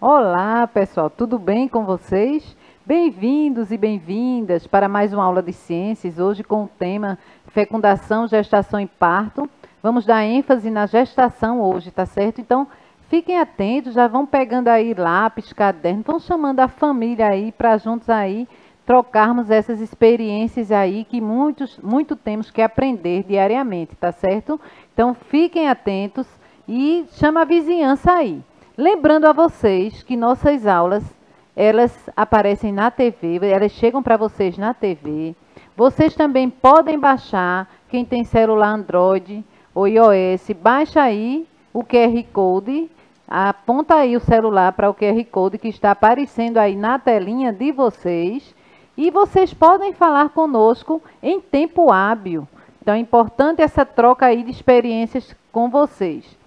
Olá, pessoal, tudo bem com vocês? Bem-vindos e bem-vindas para mais uma aula de ciências, hoje com o tema fecundação, gestação e parto. Vamos dar ênfase na gestação hoje, tá certo? Então, fiquem atentos, já vão pegando aí lápis, caderno, vão chamando a família aí para juntos aí trocarmos essas experiências aí que muito temos que aprender diariamente, tá certo? Então, fiquem atentos e chama a vizinhança aí. Lembrando a vocês que nossas aulas, elas aparecem na TV, elas chegam para vocês na TV. Vocês também podem baixar, quem tem celular Android ou iOS, baixa aí o QR Code, aponta aí o celular para o QR Code que está aparecendo aí na telinha de vocês. E vocês podem falar conosco em tempo hábil. Então é importante essa troca aí de experiências com vocês.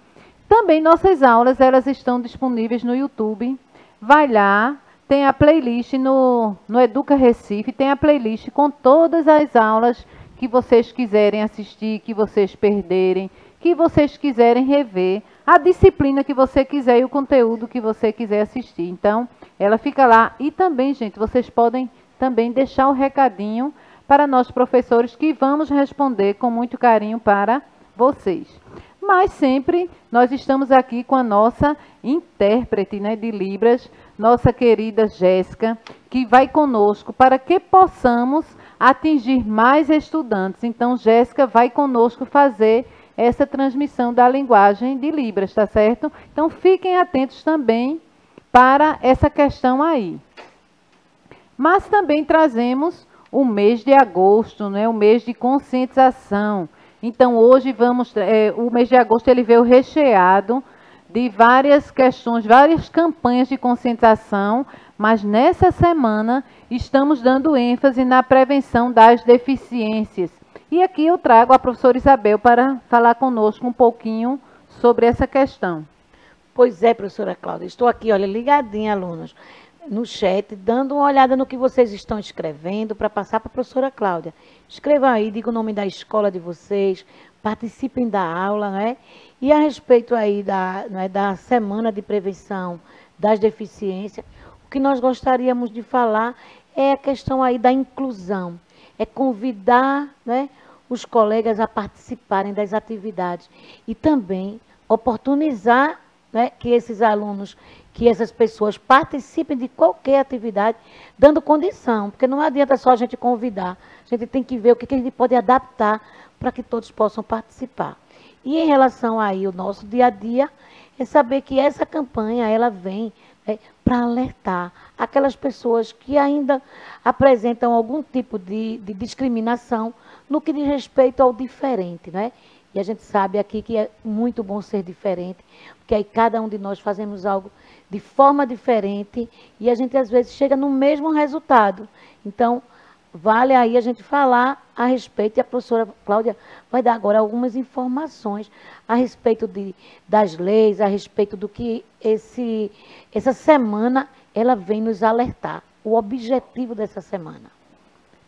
Também nossas aulas, elas estão disponíveis no YouTube. Vai lá, tem a playlist no Educa Recife, tem a playlist com todas as aulas que vocês quiserem assistir, que vocês perderem, que vocês quiserem rever, a disciplina que você quiser e o conteúdo que você quiser assistir. Então, ela fica lá. E também, gente, vocês podem também deixar o recadinho para nós professores que vamos responder com muito carinho para vocês. Mas sempre nós estamos aqui com a nossa intérprete, né, de Libras, nossa querida Jéssica, que vai conosco para que possamos atingir mais estudantes. Então, Jéssica vai conosco fazer essa transmissão da linguagem de Libras, tá certo? Então, fiquem atentos também para essa questão aí. Mas também trazemos o mês de agosto, né, o mês de conscientização. Então, hoje o mês de agosto ele veio recheado de várias questões, várias campanhas de conscientização, mas nessa semana estamos dando ênfase na prevenção das deficiências. E aqui eu trago a professora Isabel para falar conosco um pouquinho sobre essa questão. Pois é, professora Cláudia, estou aqui, olha, ligadinha, alunos, no chat, dando uma olhada no que vocês estão escrevendo para passar para a professora Cláudia. Escrevam aí, digam o nome da escola de vocês, participem da aula, né? E a respeito aí da semana de prevenção das deficiências, o que nós gostaríamos de falar é a questão aí da inclusão, é convidar, né, os colegas a participarem das atividades e também oportunizar, né, que esses alunos, que essas pessoas participem de qualquer atividade, dando condição, porque não adianta só a gente convidar, a gente tem que ver o que a gente pode adaptar para que todos possam participar. E em relação aí ao nosso dia a dia, é saber que essa campanha, ela vem, né, para alertar aquelas pessoas que ainda apresentam algum tipo de discriminação no que diz respeito ao diferente, né? E a gente sabe aqui que é muito bom ser diferente, porque aí cada um de nós fazemos algo de forma diferente e a gente às vezes chega no mesmo resultado. Então, vale aí a gente falar a respeito, e a professora Cláudia vai dar agora algumas informações a respeito das leis, a respeito do que essa semana ela vem nos alertar, o objetivo dessa semana.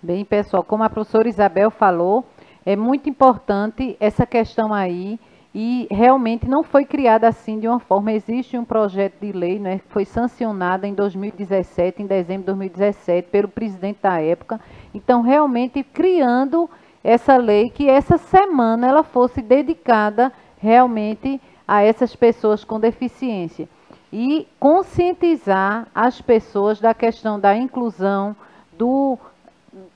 Bem, pessoal, como a professora Isabel falou, é muito importante essa questão aí, e realmente não foi criada assim de uma forma. Existe um projeto de lei, né, que foi sancionado em 2017, em dezembro de 2017, pelo presidente da época. Então, realmente criando essa lei, que essa semana ela fosse dedicada realmente a essas pessoas com deficiência. E conscientizar as pessoas da questão da inclusão,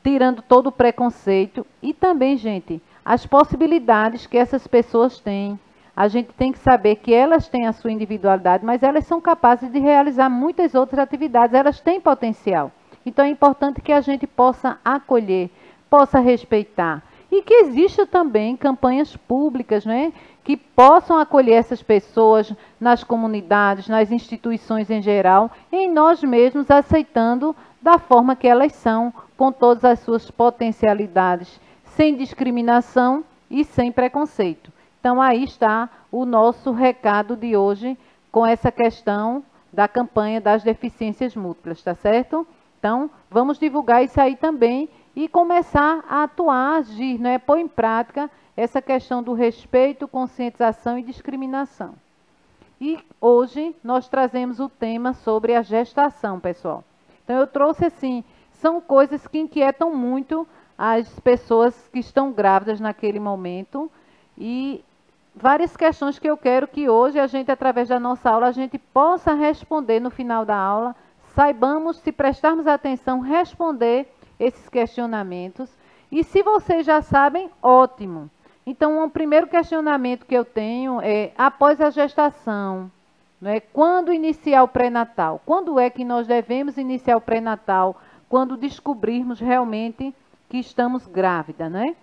tirando todo o preconceito e também, gente, as possibilidades que essas pessoas têm. A gente tem que saber que elas têm a sua individualidade, mas elas são capazes de realizar muitas outras atividades, elas têm potencial. Então é importante que a gente possa acolher, possa respeitar. E que exista também campanhas públicas, né, que possam acolher essas pessoas nas comunidades, nas instituições em geral, em nós mesmos, aceitando da forma que elas são, com todas as suas potencialidades, sem discriminação e sem preconceito. Então, aí está o nosso recado de hoje com essa questão da campanha das deficiências múltiplas, tá certo? Então, vamos divulgar isso aí também e começar a atuar, a agir, né? Pôr em prática essa questão do respeito, conscientização e discriminação. E hoje nós trazemos o tema sobre a gestação, pessoal. Então eu trouxe assim, são coisas que inquietam muito as pessoas que estão grávidas naquele momento e várias questões que eu quero que hoje a gente, através da nossa aula, a gente possa responder no final da aula, saibamos, se prestarmos atenção, responder esses questionamentos. E se vocês já sabem, ótimo. Então, o primeiro questionamento que eu tenho é, após a gestação, né, quando iniciar o pré-natal? Quando é que nós devemos iniciar o pré-natal? Quando descobrirmos realmente que estamos grávidas, né?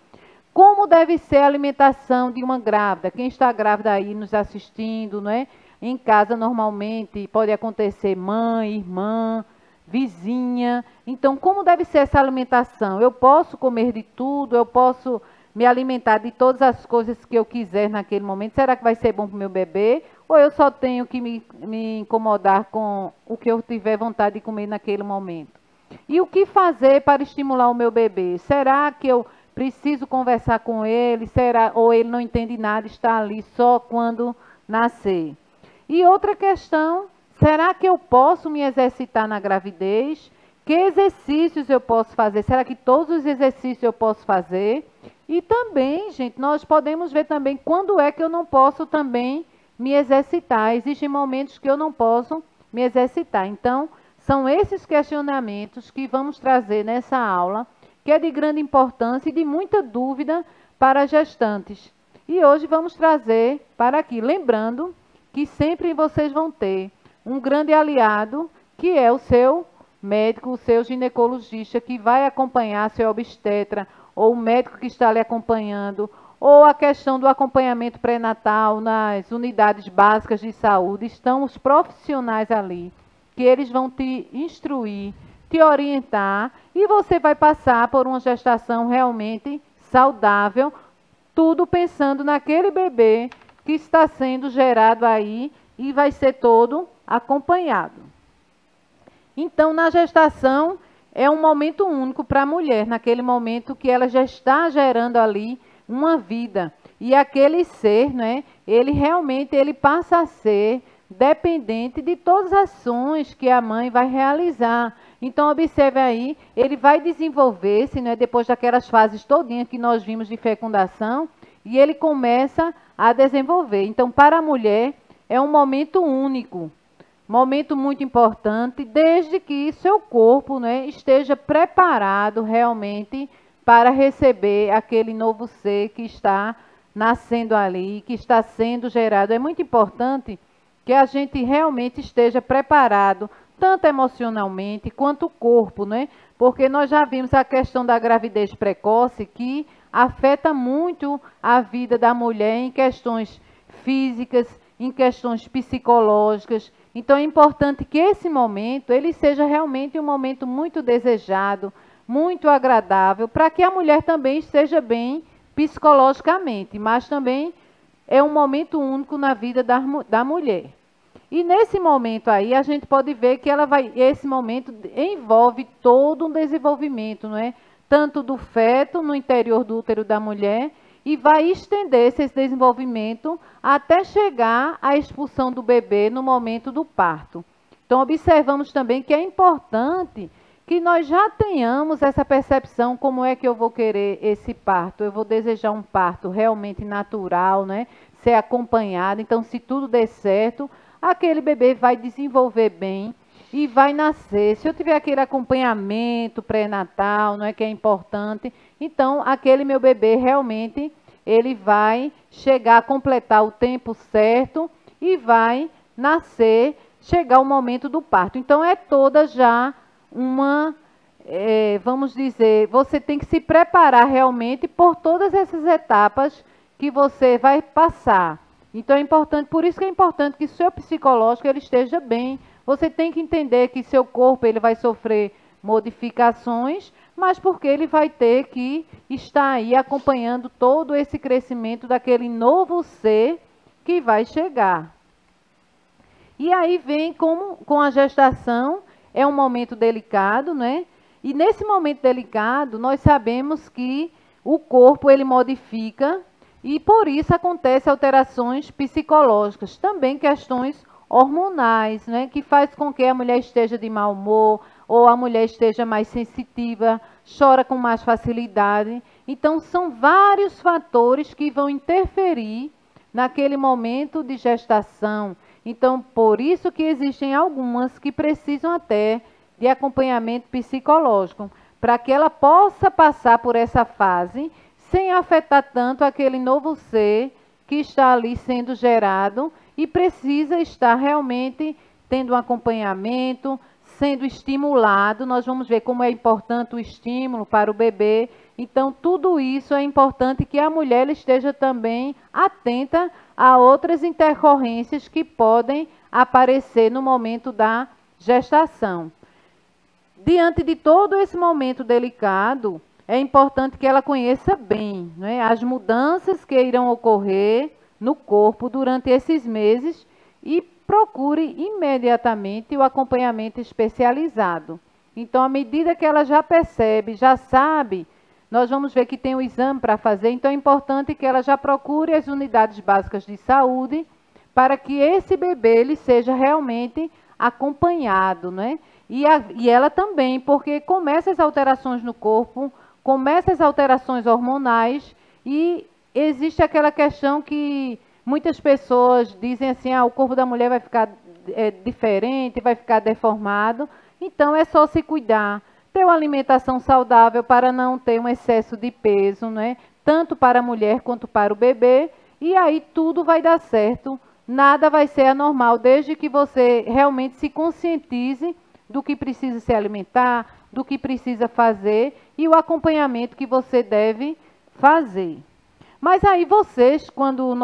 Como deve ser a alimentação de uma grávida? Quem está grávida aí nos assistindo, né? Em casa, normalmente, pode acontecer mãe, irmã, vizinha. Então, como deve ser essa alimentação? Eu posso comer de tudo? Eu posso me alimentar de todas as coisas que eu quiser naquele momento? Será que vai ser bom para o meu bebê? Ou eu só tenho que me incomodar com o que eu tiver vontade de comer naquele momento? E o que fazer para estimular o meu bebê? Será que eu preciso conversar com ele? Será, ou ele não entende nada, está ali só quando nascer? E outra questão, será que eu posso me exercitar na gravidez? Que exercícios eu posso fazer? Será que todos os exercícios eu posso fazer? E também, gente, nós podemos ver também quando é que eu não posso também me exercitar. Existem momentos que eu não posso me exercitar. Então, são esses questionamentos que vamos trazer nessa aula, que é de grande importância e de muita dúvida para gestantes. E hoje vamos trazer para aqui, lembrando que sempre vocês vão ter um grande aliado, que é o seu médico, o seu ginecologista, que vai acompanhar seu obstetra, ou o médico que está lhe acompanhando, ou a questão do acompanhamento pré-natal nas unidades básicas de saúde. Estão os profissionais ali, que eles vão te instruir, te orientar, e você vai passar por uma gestação realmente saudável, tudo pensando naquele bebê que está sendo gerado aí e vai ser todo acompanhado. Então, na gestação, é um momento único para a mulher, naquele momento que ela já está gerando ali uma vida. E aquele ser, né, ele realmente passa a ser dependente de todas as ações que a mãe vai realizar. Então, observe aí, ele vai desenvolver-se, né, depois daquelas fases todinhas que nós vimos de fecundação, e ele começa a desenvolver. Então, para a mulher, é um momento único, momento muito importante, desde que seu corpo, né, esteja preparado realmente para receber aquele novo ser que está nascendo ali, que está sendo gerado. É muito importante que a gente realmente esteja preparado, tanto emocionalmente quanto o corpo, né? Porque nós já vimos a questão da gravidez precoce, que afeta muito a vida da mulher em questões físicas, em questões psicológicas. Então é importante que esse momento ele seja realmente um momento muito desejado, muito agradável, para que a mulher também esteja bem psicologicamente, mas também é um momento único na vida da mulher. E nesse momento aí, a gente pode ver que esse momento envolve todo um desenvolvimento, não é? Tanto do feto no interior do útero da mulher, e vai estender-se esse desenvolvimento até chegar à expulsão do bebê no momento do parto. Então, observamos também que é importante que nós já tenhamos essa percepção, como é que eu vou querer esse parto. Eu vou desejar um parto realmente natural, né? Ser acompanhado. Então, se tudo der certo, aquele bebê vai desenvolver bem e vai nascer. Se eu tiver aquele acompanhamento pré-natal, não é, que é importante, então aquele meu bebê realmente ele vai chegar a completar o tempo certo e vai nascer, chegar o momento do parto. Então é toda já uma, vamos dizer, você tem que se preparar realmente por todas essas etapas que você vai passar. Então é importante, por isso que é importante que o seu psicológico ele esteja bem. Você tem que entender que seu corpo ele vai sofrer modificações, mas porque ele vai ter que estar aí acompanhando todo esse crescimento daquele novo ser que vai chegar. E aí vem com a gestação, é um momento delicado, né? E nesse momento delicado, nós sabemos que o corpo ele modifica E por isso acontecem alterações psicológicas, também questões hormonais, né, que faz com que a mulher esteja de mau humor, ou a mulher esteja mais sensitiva, chora com mais facilidade. Então, são vários fatores que vão interferir naquele momento de gestação. Então, por isso que existem algumas que precisam até de acompanhamento psicológico, para que ela possa passar por essa fase sem afetar tanto aquele novo ser que está ali sendo gerado e precisa estar realmente tendo um acompanhamento, sendo estimulado. Nós vamos ver como é importante o estímulo para o bebê. Então, tudo isso é importante que a mulher esteja também atenta a outras intercorrências que podem aparecer no momento da gestação. Diante de todo esse momento delicado, é importante que ela conheça bem, né, as mudanças que irão ocorrer no corpo durante esses meses e procure imediatamente o acompanhamento especializado. Então, à medida que ela já percebe, já sabe, nós vamos ver que tem um exame para fazer, então é importante que ela já procure as unidades básicas de saúde para que esse bebê ele seja realmente acompanhado, né? E ela também, porque começa as alterações no corpo, começa as alterações hormonais e existe aquela questão que muitas pessoas dizem assim, o corpo da mulher vai ficar diferente, vai ficar deformado. Então, é só se cuidar, ter uma alimentação saudável para não ter um excesso de peso, né? Tanto para a mulher quanto para o bebê. E aí tudo vai dar certo, nada vai ser anormal, desde que você realmente se conscientize do que precisa se alimentar, do que precisa fazer e o acompanhamento que você deve fazer. Mas aí vocês, quando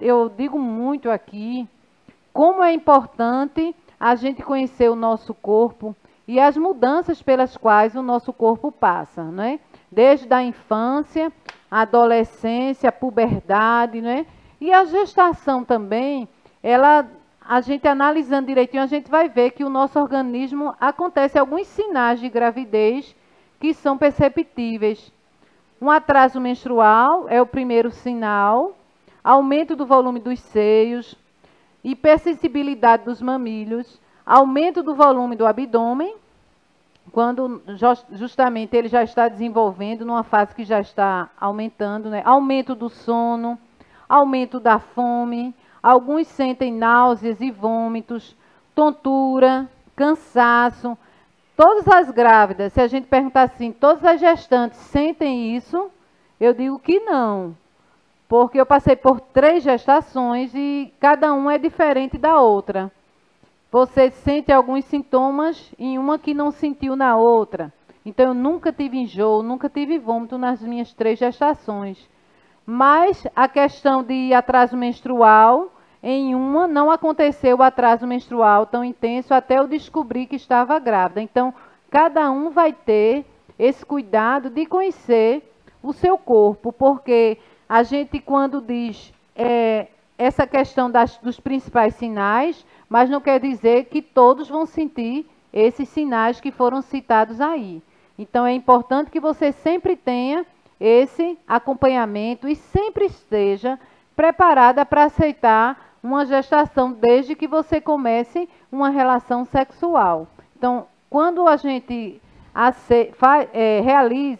eu digo muito aqui, como é importante a gente conhecer o nosso corpo e as mudanças pelas quais o nosso corpo passa, né? Desde a infância, a adolescência, a puberdade, né? E a gestação também, a gente analisando direitinho, a gente vai ver que o nosso organismo acontece alguns sinais de gravidez que são perceptíveis. Um atraso menstrual é o primeiro sinal, aumento do volume dos seios, hipersensibilidade dos mamilhos, aumento do volume do abdômen, quando justamente ele já está desenvolvendo, numa fase que já está aumentando, né? Aumento do sono, aumento da fome, alguns sentem náuseas e vômitos, tontura, cansaço. Todas as grávidas, se a gente perguntar assim, todas as gestantes sentem isso? Eu digo que não, porque eu passei por 3 gestações e cada uma é diferente da outra. Você sente alguns sintomas em uma que não sentiu na outra. Então, eu nunca tive enjoo, nunca tive vômito nas minhas 3 gestações. Mas a questão de atraso menstrual, em uma não aconteceu o atraso menstrual tão intenso até eu descobrir que estava grávida. Então, cada um vai ter esse cuidado de conhecer o seu corpo, porque a gente, quando diz essa questão dos principais sinais, mas não quer dizer que todos vão sentir esses sinais que foram citados aí. Então, é importante que você sempre tenha esse acompanhamento e sempre esteja preparada para aceitar uma gestação desde que você comece uma relação sexual. Então, quando a gente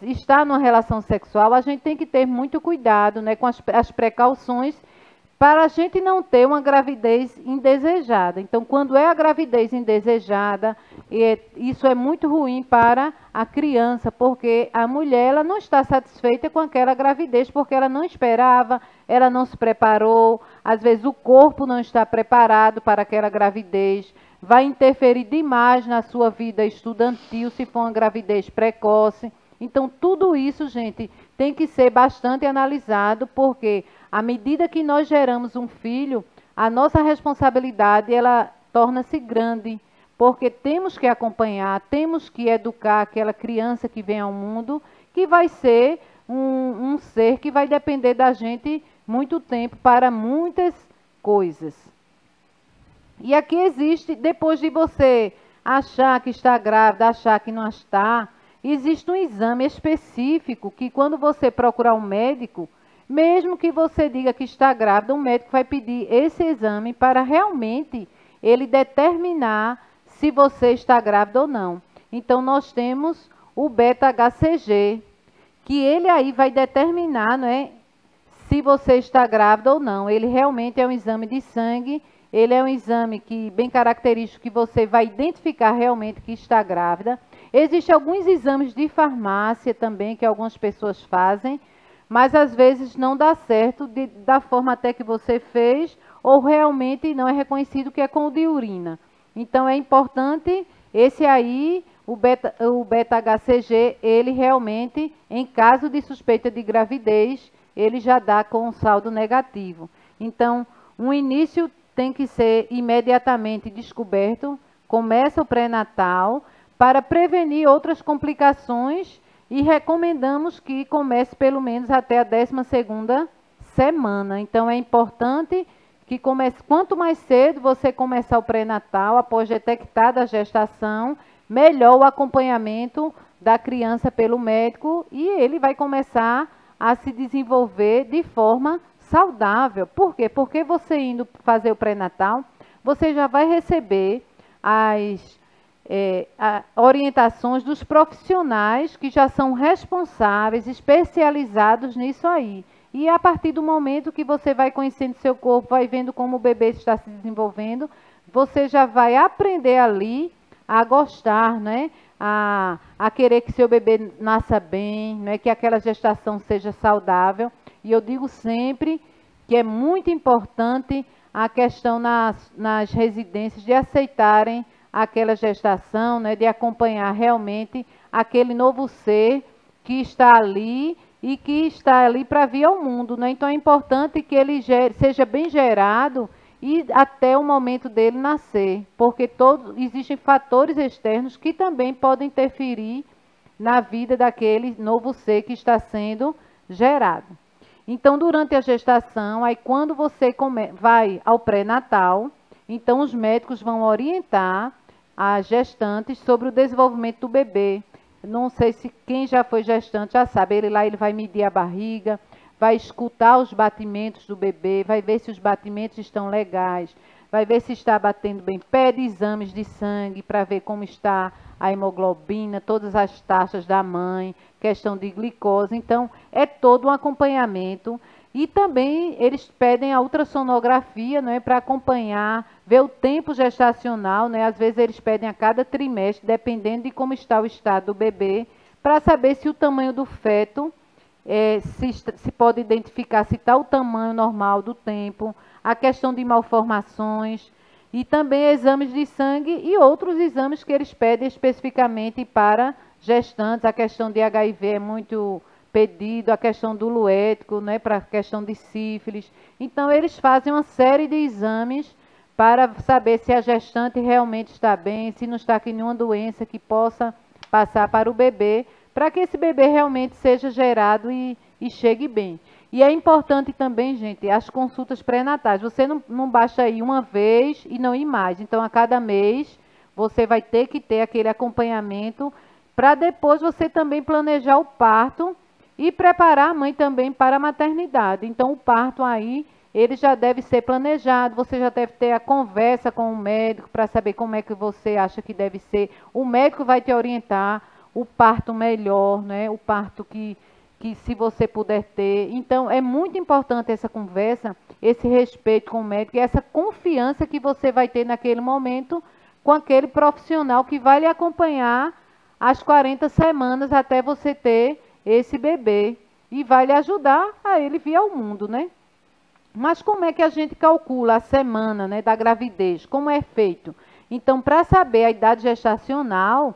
está numa relação sexual, a gente tem que ter muito cuidado, né, com as precauções para a gente não ter uma gravidez indesejada. Então, quando é a gravidez indesejada, isso é muito ruim para a criança, porque a mulher ela não está satisfeita com aquela gravidez, porque ela não esperava, ela não se preparou, às vezes o corpo não está preparado para aquela gravidez, vai interferir demais na sua vida estudantil, se for uma gravidez precoce. Então, tudo isso, gente, tem que ser bastante analisado, porque à medida que nós geramos um filho, a nossa responsabilidade ela torna-se grande, porque temos que acompanhar, temos que educar aquela criança que vem ao mundo, que vai ser um ser que vai depender da gente muito tempo para muitas coisas. E aqui existe, depois de você achar que está grávida, achar que não está, existe um exame específico que quando você procurar um médico, Mesmo que você diga que está grávida, o médico vai pedir esse exame para realmente ele determinar se você está grávida ou não. Então, nós temos o beta-HCG, que ele aí vai determinar, né, se você está grávida ou não. Ele realmente é um exame de sangue, ele é um exame que bem característico, que você vai identificar realmente que está grávida. Existem alguns exames de farmácia também que algumas pessoas fazem, mas às vezes não dá certo da forma até que você fez, ou realmente não é reconhecido que é com o de urina. Então é importante esse aí, o beta-HCG, ele realmente, em caso de suspeita de gravidez, ele já dá com um saldo negativo. Então, um início tem que ser imediatamente descoberto, começa o pré-natal, para prevenir outras complicações, e recomendamos que comece pelo menos até a 12ª semana. Então, é importante que comece, quanto mais cedo você começar o pré-natal, após detectada a gestação, melhor o acompanhamento da criança pelo médico, e ele vai começar a se desenvolver de forma saudável. Por quê? Porque você indo fazer o pré-natal, você já vai receber as orientações dos profissionais que já são responsáveis, especializados nisso aí. E a partir do momento que você vai conhecendo seu corpo, vai vendo como o bebê está se desenvolvendo, você já vai aprender ali a gostar, né? A querer que seu bebê nasça bem, né? Que aquela gestação seja saudável. E eu digo sempre que é muito importante a questão nas residências de aceitarem aquela gestação, né, de acompanhar realmente aquele novo ser que está ali e que está ali para vir ao mundo, né? Então é importante que ele seja bem gerado e até o momento dele nascer, porque existem fatores externos que também podem interferir na vida daquele novo ser que está sendo gerado. Então, durante a gestação, aí quando você vai ao pré-natal, então os médicos vão orientar as gestantes sobre o desenvolvimento do bebê. Não sei se quem já foi gestante já sabe, ele vai medir a barriga, vai escutar os batimentos do bebê, vai ver se os batimentos estão legais, vai ver se está batendo bem, pede exames de sangue para ver como está a hemoglobina, todas as taxas da mãe, questão de glicose. Então, é todo um acompanhamento. E também eles pedem a ultrassonografia, né, para acompanhar, ver o tempo gestacional, né? Às vezes eles pedem a cada trimestre, dependendo de como está o estado do bebê, para saber se o tamanho do feto, se pode identificar se está o tamanho normal do tempo, a questão de malformações, e também exames de sangue e outros exames que eles pedem especificamente para gestantes. A questão de HIV é muito pedido, a questão do luético, né, para a questão de sífilis. Então, eles fazem uma série de exames para saber se a gestante realmente está bem, se não está com nenhuma doença que possa passar para o bebê, para que esse bebê realmente seja gerado e chegue bem. E é importante também, gente, as consultas pré-natais. Você não basta ir uma vez e não ir mais. Então, a cada mês, você vai ter que ter aquele acompanhamento para depois você também planejar o parto e preparar a mãe também para a maternidade. Então, o parto aí, ele já deve ser planejado, você já deve ter a conversa com o médico para saber como é que você acha que deve ser. O médico vai te orientar o parto melhor, né? O parto que se você puder ter. Então, é muito importante essa conversa, esse respeito com o médico e essa confiança que você vai ter naquele momento com aquele profissional que vai lhe acompanhar as 40 semanas até você ter esse bebê e vai lhe ajudar a ele vir ao mundo, né? Mas como é que a gente calcula a semana, né, da gravidez? Como é feito? Então, para saber a idade gestacional,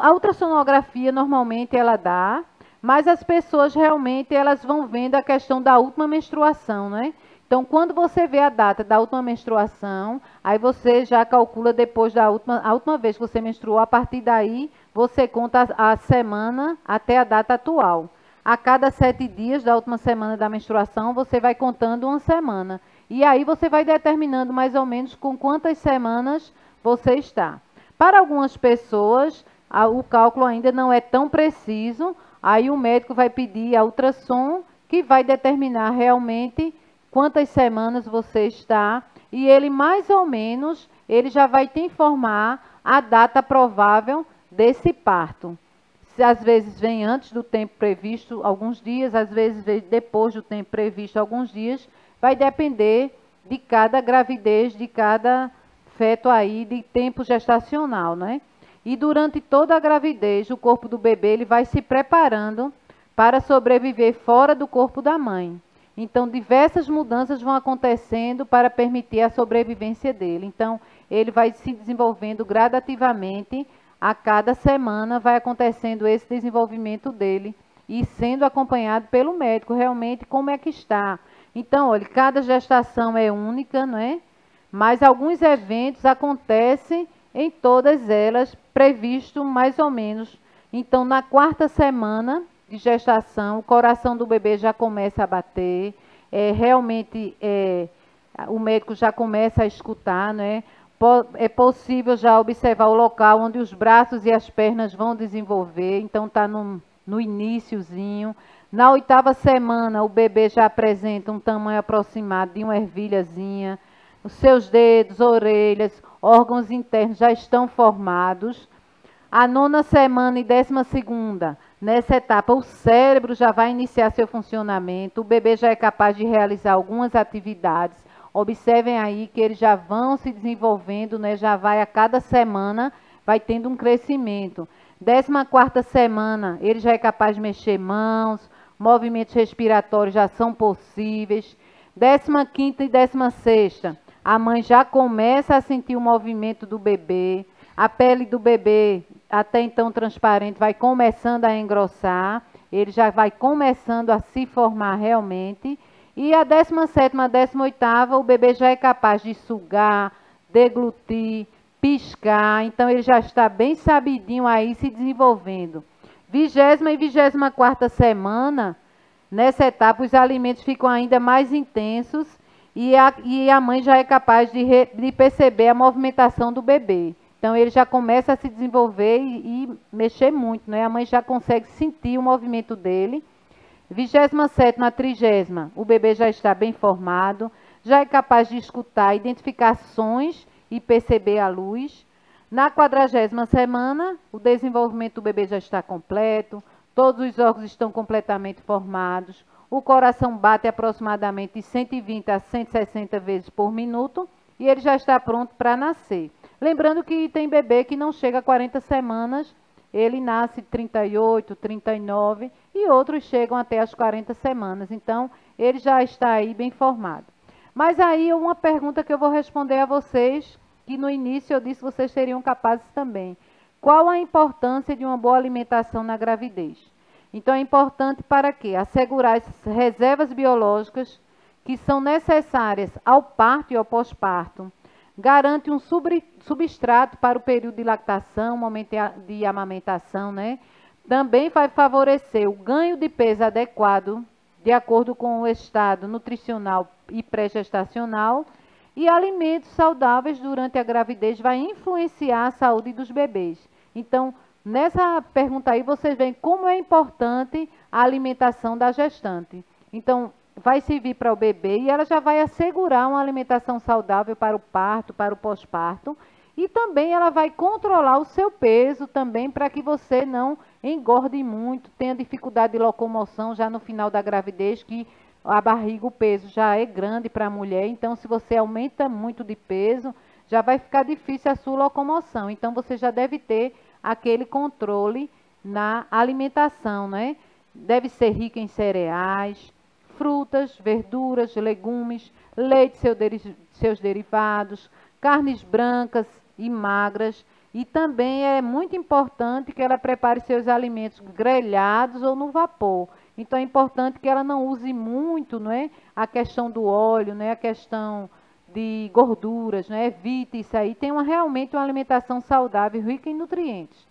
a ultrassonografia normalmente ela dá, mas as pessoas realmente elas vão vendo a questão da última menstruação, né? Então, quando você vê a data da última menstruação, aí você já calcula depois da última vez que você menstruou, a partir daí você conta a semana até a data atual. A cada 7 dias da última semana da menstruação, você vai contando uma semana. E aí você vai determinando mais ou menos com quantas semanas você está. Para algumas pessoas, o cálculo ainda não é tão preciso, aí o médico vai pedir a ultrassom, que vai determinar realmente quantas semanas você está, e ele mais ou menos, ele já vai te informar a data provável desse parto. Se às vezes vem antes do tempo previsto alguns dias, às vezes vem depois do tempo previsto alguns dias, vai depender de cada gravidez, de cada feto aí, de tempo gestacional, né? E durante toda a gravidez, o corpo do bebê ele vai se preparando para sobreviver fora do corpo da mãe. Então, diversas mudanças vão acontecendo para permitir a sobrevivência dele. Então, ele vai se desenvolvendo gradativamente, a cada semana vai acontecendo esse desenvolvimento dele e sendo acompanhado pelo médico, realmente como é que está. Então, olha, cada gestação é única, não é? Mas alguns eventos acontecem em todas elas, previsto mais ou menos. Então, na 4ª semana de gestação, o coração do bebê já começa a bater, o médico já começa a escutar, né? É possível já observar o local onde os braços e as pernas vão desenvolver, então está no iniciozinho. Na 8ª semana, o bebê já apresenta um tamanho aproximado de uma ervilhazinha, os seus dedos, orelhas, órgãos internos já estão formados. A 9ª semana e 12ª, nessa etapa, o cérebro já vai iniciar seu funcionamento, o bebê já é capaz de realizar algumas atividades. Observem aí que eles já vão se desenvolvendo, né? Já vai a cada semana, vai tendo um crescimento. 14ª semana, ele já é capaz de mexer mãos, movimentos respiratórios já são possíveis. 15ª e 16ª, a mãe já começa a sentir o movimento do bebê, a pele do bebê, até então transparente, vai começando a engrossar, ele já vai começando a se formar realmente. E a 17ª, a 18ª, o bebê já é capaz de sugar, deglutir, piscar, então ele já está bem sabidinho aí se desenvolvendo. 20ª e 24ª semana, nessa etapa, os alimentos ficam ainda mais intensos e a mãe já é capaz de perceber a movimentação do bebê. Então, ele já começa a se desenvolver e mexer muito, né? A mãe já consegue sentir o movimento dele. 27ª a 30ª, o bebê já está bem formado, já é capaz de escutar, identificar sons e perceber a luz. Na 40ª semana, o desenvolvimento do bebê já está completo, todos os órgãos estão completamente formados, o coração bate aproximadamente de 120 a 160 vezes por minuto e ele já está pronto para nascer. Lembrando que tem bebê que não chega a 40 semanas, ele nasce 38, 39 e outros chegam até as 40 semanas. Então, ele já está aí bem formado. Mas aí uma pergunta que eu vou responder a vocês, que no início eu disse que vocês seriam capazes também. Qual a importância de uma boa alimentação na gravidez? Então, é importante para quê? Assegurar as reservas biológicas que são necessárias ao parto e ao pós-parto. Garante um substrato para o período de lactação, momento de amamentação, né? Também vai favorecer o ganho de peso adequado, de acordo com o estado nutricional e pré-gestacional, e alimentos saudáveis durante a gravidez vai influenciar a saúde dos bebês. Então, nessa pergunta aí, vocês veem como é importante a alimentação da gestante. Então, vai servir para o bebê e ela já vai assegurar uma alimentação saudável para o parto, para o pós-parto. E também ela vai controlar o seu peso também para que você não engorde muito, tenha dificuldade de locomoção já no final da gravidez, que a barriga, o peso já é grande para a mulher. Então, se você aumenta muito de peso, já vai ficar difícil a sua locomoção. Então, você já deve ter aquele controle na alimentação, né? Deve ser rica em cereais, frutas, verduras, legumes, leite, seus derivados, carnes brancas e magras. E também é muito importante que ela prepare seus alimentos grelhados ou no vapor. Então, é importante que ela não use muito, não é? A questão do óleo, né? A questão de gorduras, né? Evite isso aí. Tenha realmente uma alimentação saudável, rica em nutrientes.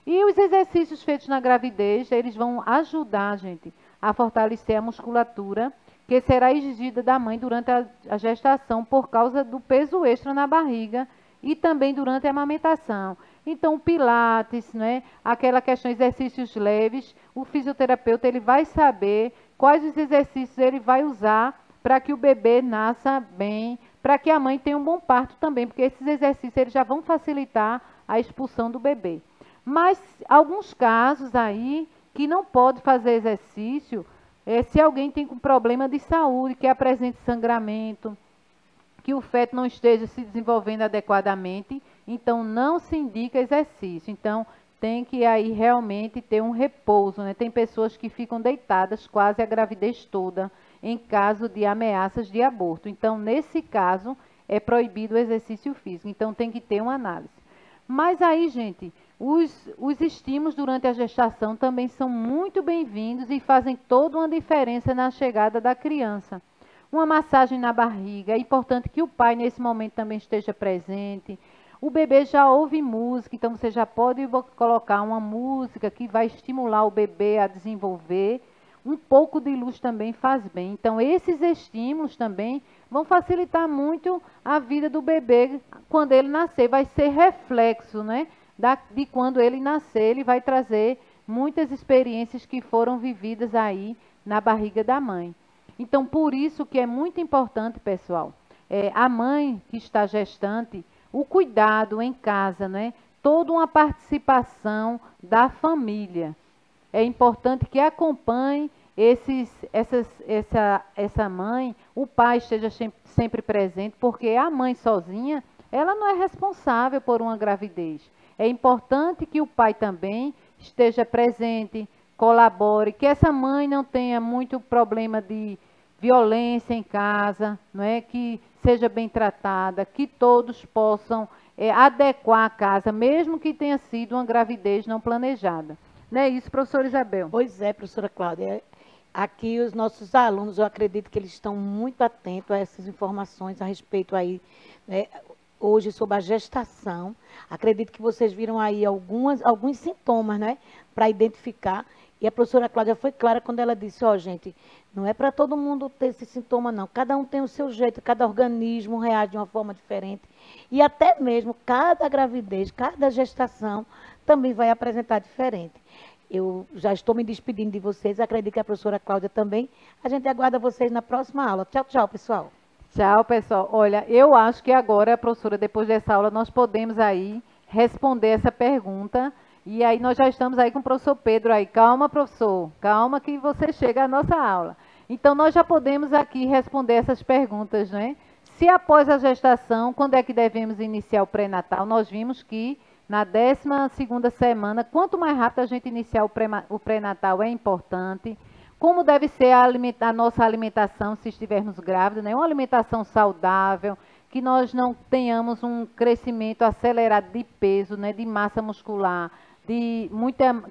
E os exercícios feitos na gravidez, eles vão ajudar, gente, a fortalecer a musculatura, que será exigida da mãe durante a gestação por causa do peso extra na barriga e também durante a amamentação. Então, o pilates, né, aquela questão de exercícios leves, o fisioterapeuta ele vai saber quais os exercícios ele vai usar para que o bebê nasça bem, para que a mãe tenha um bom parto também, porque esses exercícios eles já vão facilitar a expulsão do bebê. Mas alguns casos aí que não pode fazer exercício, se alguém tem um problema de saúde, que apresente sangramento, que o feto não esteja se desenvolvendo adequadamente, então não se indica exercício. Então tem que aí realmente ter um repouso, né? Tem pessoas que ficam deitadas quase a gravidez toda em caso de ameaças de aborto. Então, nesse caso, é proibido o exercício físico. Então, tem que ter uma análise. Mas aí, gente, os estímulos durante a gestação também são muito bem-vindos e fazem toda uma diferença na chegada da criança. Uma massagem na barriga, é importante que o pai, nesse momento, também esteja presente. O bebê já ouve música, então você já pode colocar uma música que vai estimular o bebê a desenvolver. Um pouco de luz também faz bem. Então, esses estímulos também vão facilitar muito a vida do bebê quando ele nascer. Vai ser reflexo, né, de quando ele nascer. Ele vai trazer muitas experiências que foram vividas aí na barriga da mãe. Então, por isso que é muito importante, pessoal, a mãe que está gestante, o cuidado em casa, né? Toda uma participação da família. É importante que acompanhe essa mãe, o pai esteja sempre presente, porque a mãe sozinha, ela não é responsável por uma gravidez. É importante que o pai também esteja presente, colabore, que essa mãe não tenha muito problema de violência em casa, não é? Que seja bem tratada, que todos possam adequar a casa, mesmo que tenha sido uma gravidez não planejada. Não é isso, professora Isabel? Pois é, professora Cláudia. Aqui os nossos alunos, eu acredito que eles estão muito atentos a essas informações a respeito aí, né, hoje sobre a gestação. Acredito que vocês viram aí alguns sintomas, né, para identificar. E a professora Cláudia foi clara quando ela disse, ó, gente, não é para todo mundo ter esse sintoma, não. Cada um tem o seu jeito, cada organismo reage de uma forma diferente. E até mesmo cada gravidez, cada gestação também vai apresentar diferente. Eu já estou me despedindo de vocês, acredito que a professora Cláudia também. A gente aguarda vocês na próxima aula. Tchau, tchau, pessoal. Tchau, pessoal. Olha, eu acho que agora, professora, depois dessa aula, nós podemos aí responder essa pergunta. E aí nós já estamos aí com o professor Pedro aí. Calma, professor. Calma que você chega à nossa aula. Então, nós já podemos aqui responder essas perguntas, né? Se após a gestação, quando é que devemos iniciar o pré-natal? Nós vimos que na 12ª semana, quanto mais rápido a gente iniciar o pré-natal é importante. Como deve ser a nossa alimentação se estivermos grávidos, né? Uma alimentação saudável, que nós não tenhamos um crescimento acelerado de peso, né? De massa muscular,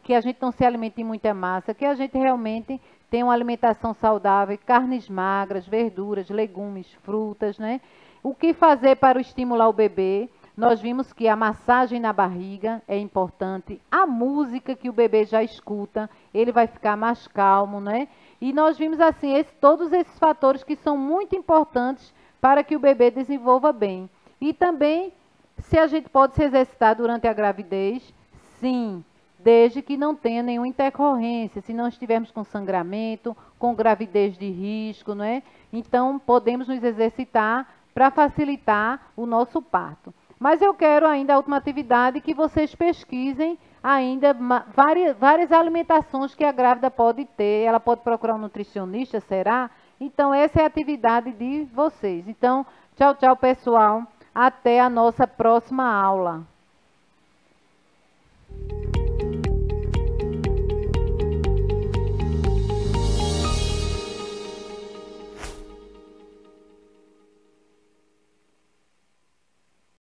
que a gente não se alimente de muita massa, que a gente realmente tenha uma alimentação saudável, carnes magras, verduras, legumes, frutas, né? O que fazer para estimular o bebê? Nós vimos que a massagem na barriga é importante, a música que o bebê já escuta, ele vai ficar mais calmo, né? E nós vimos assim, todos esses fatores que são muito importantes para que o bebê desenvolva bem. E também, se a gente pode se exercitar durante a gravidez, sim, desde que não tenha nenhuma intercorrência, se não estivermos com sangramento, com gravidez de risco, não é? Então, podemos nos exercitar para facilitar o nosso parto. Mas eu quero ainda a última atividade que vocês pesquisem ainda várias alimentações que a grávida pode ter. Ela pode procurar um nutricionista, será? Então, essa é a atividade de vocês. Então, tchau, tchau, pessoal. Até a nossa próxima aula.